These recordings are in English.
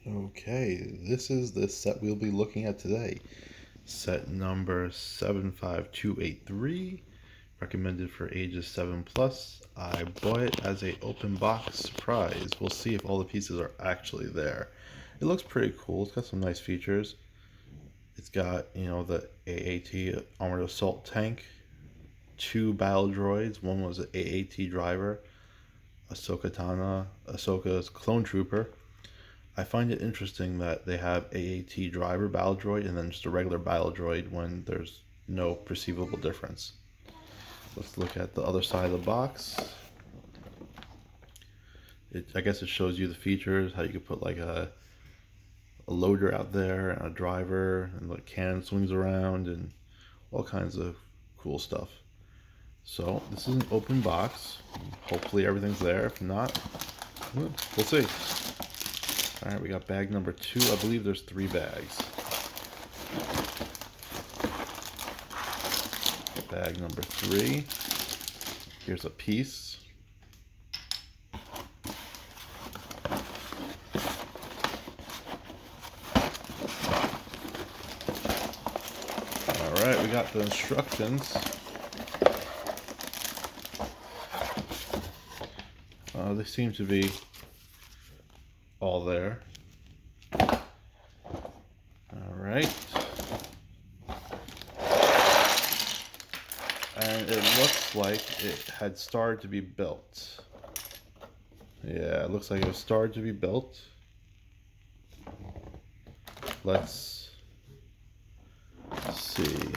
Okay, this is the set we'll be looking at today. Set number 75283, recommended for ages 7 plus. I bought it as a open box surprise. We'll see if all the pieces are actually there. It looks pretty cool. It's got some nice features. It's got, the AAT Armored Assault Tank, 2 battle droids. One was an AAT driver, Ahsoka Tano, Ahsoka's clone trooper. I find it interesting that they have AAT driver battle droid and then just a regular battle droid when there's no perceivable difference. Let's look at the other side of the box. I guess it shows you the features, how you could put like a loader out there and a driver, and the cannon swings around and all kinds of cool stuff. So this is an open box. Hopefully everything's there. If not, we'll see. Alright, we got bag number 2. I believe there's 3 bags. Bag number 3. Here's a piece. Alright, we got the instructions. They seem to be all there. Alright. And it looks like it had started to be built. Yeah, it looks like it was started to be built. Let's see.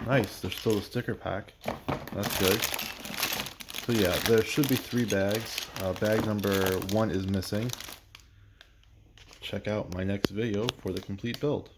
Nice, there's still a sticker pack. That's good. So yeah, there should be 3 bags. Bag number 1 is missing. Check out my next video for the complete build.